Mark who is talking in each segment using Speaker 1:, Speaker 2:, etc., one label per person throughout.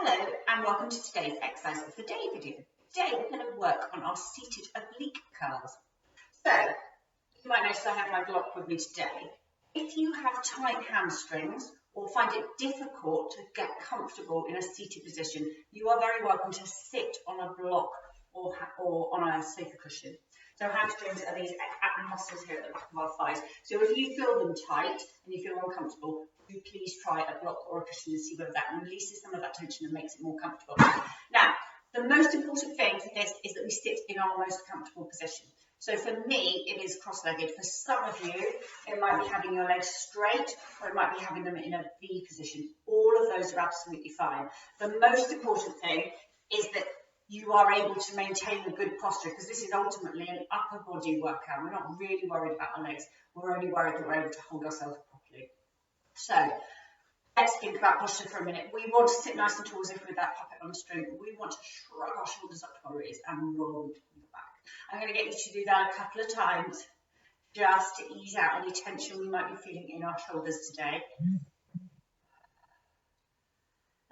Speaker 1: Hello and welcome to today's exercise of the day video. Today we're going to work on our seated oblique curls. So you might notice I have my block with me today. If you have tight hamstrings or find it difficult to get comfortable in a seated position, you are very welcome to sit on a block or on a sofa cushion. So hamstrings are these muscles here at the back of our thighs. So if you feel them tight and you feel uncomfortable, do please try a block or a cushion and see whether that releases some of that tension and makes it more comfortable. Now, the most important thing for this is that we sit in our most comfortable position. So for me, it is cross-legged. For some of you, it might be having your legs straight, or it might be having them in a V position. All of those are absolutely fine. The most important thing is that you are able to maintain a good posture, because this is ultimately an upper body workout. We're not really worried about our legs. We're only worried that we're able to hold ourselves properly. So let's think about posture for a minute. We want to sit nice and tall as if with that puppet on the string. We want to shrug our shoulders up to our ears and roll them to the back. I'm going to get you to do that a couple of times just to ease out any tension we might be feeling in our shoulders today.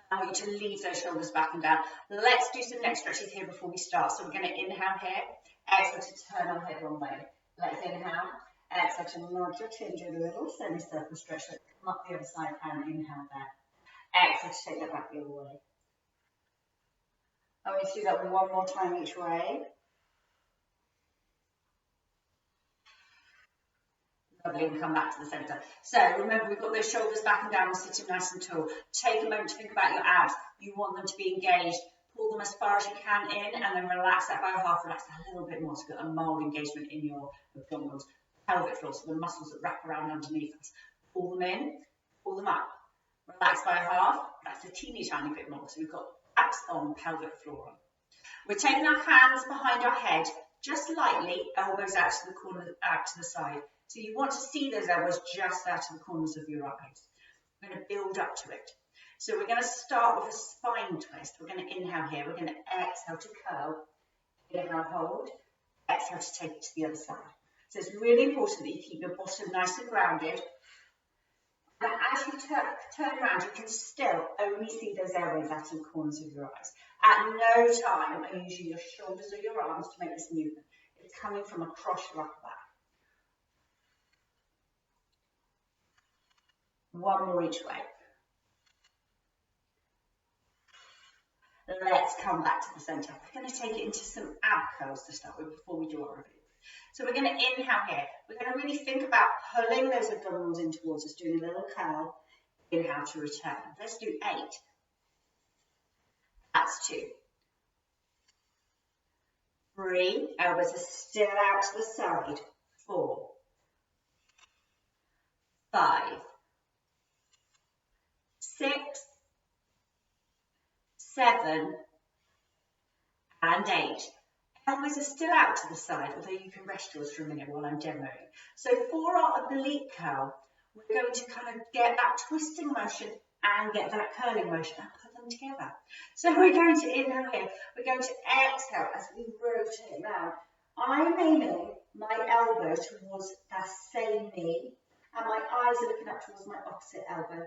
Speaker 1: I want you to leave those shoulders back and down. Let's do some neck stretches here before we start. So we're going to inhale here, exhale to turn our head one way. Let's inhale, exhale to nod your chin, do a little semicircle stretch. Let's come up the other side and inhale there. Exhale to take that back the other way. I want you to do that one more time each way. Lovely, and come back to the centre. So remember, we've got those shoulders back and down, sitting nice and tall. Take a moment to think about your abs. You want them to be engaged. Pull them as far as you can in, and then relax that by half. Relax a little bit more to get a mild engagement in your abdominals, pelvic floor, so the muscles that wrap around underneath us. Pull them in, pull them up. Relax by half. That's a teeny tiny bit more. So we've got abs on, pelvic floor on. We're taking our hands behind our head, just lightly, elbows out to the corner, out to the side. So you want to see those elbows just out of the corners of your eyes. We're going to build up to it. So we're going to start with a spine twist. We're going to inhale here. We're going to exhale to curl. Inhale, hold. Exhale to take it to the other side. So it's really important that you keep your bottom nice and grounded. And as you turn around, you can still only see those elbows out of the corners of your eyes. At no time are you using your shoulders or your arms to make this movement. It's coming from across your upper back. One more each way. Let's come back to the centre. We're going to take it into some ab curls to start with before we do our review. So we're going to inhale here. We're going to really think about pulling those abdominals in towards us, doing a little curl. Inhale to return. Let's do 8. That's 2. 3. Elbows are still out to the side. 4. 5. 6, 7, and 8. Elbows are still out to the side, although you can rest yours for a minute while I'm demoing. So for our oblique curl, we're going to kind of get that twisting motion and get that curling motion and put them together. So we're going to inhale here. We're going to exhale as we rotate round. I'm aiming my elbow towards that same knee, and my eyes are looking up towards my opposite elbow.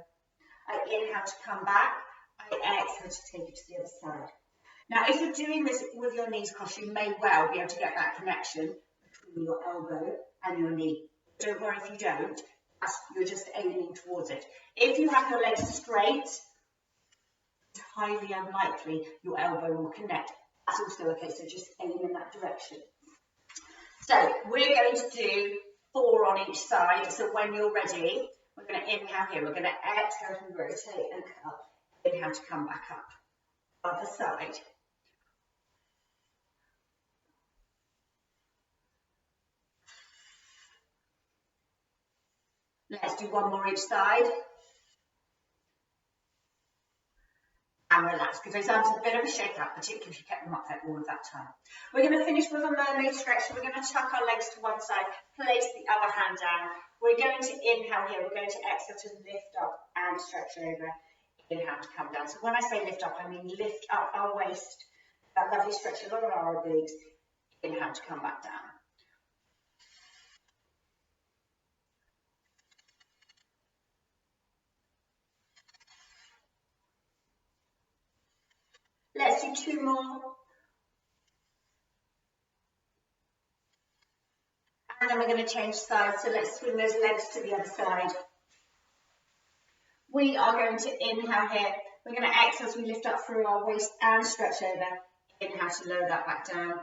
Speaker 1: I inhale to come back, I exhale to take it to the other side. Now, if you're doing this with your knees crossed, you may well be able to get that connection between your elbow and your knee. Don't worry if you don't, you're just aiming towards it. If you have your legs straight, it's highly unlikely your elbow will connect. That's also okay, so just aim in that direction. So we're going to do 4 on each side, so when you're ready, we're going to inhale here, we're going to exhale to rotate and curl. Inhale to come back up. Other side. Let's do 1 more each side. And relax, because those arms are a bit of a shake up, particularly if you kept them up there all of that time. We're going to finish with a mermaid stretch, so we're going to tuck our legs to one side, place the other hand down. We're going to inhale here, we're going to exhale to lift up and stretch over. Inhale to come down. So when I say lift up, I mean lift up our waist, that lovely stretch along our obliques. Inhale to come back down. Let's do 2 more. And then we're going to change sides. So let's swing those legs to the other side. We are going to inhale here. We're going to exhale as we lift up through our waist and stretch over. Inhale to lower that back down.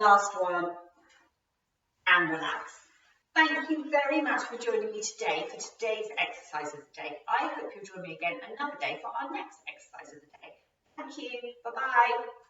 Speaker 1: Last one. And relax. Thank you very much for joining me today for today's exercise of the day. I hope you'll join me again another day for our next exercise of the day. Thank you. Bye-bye.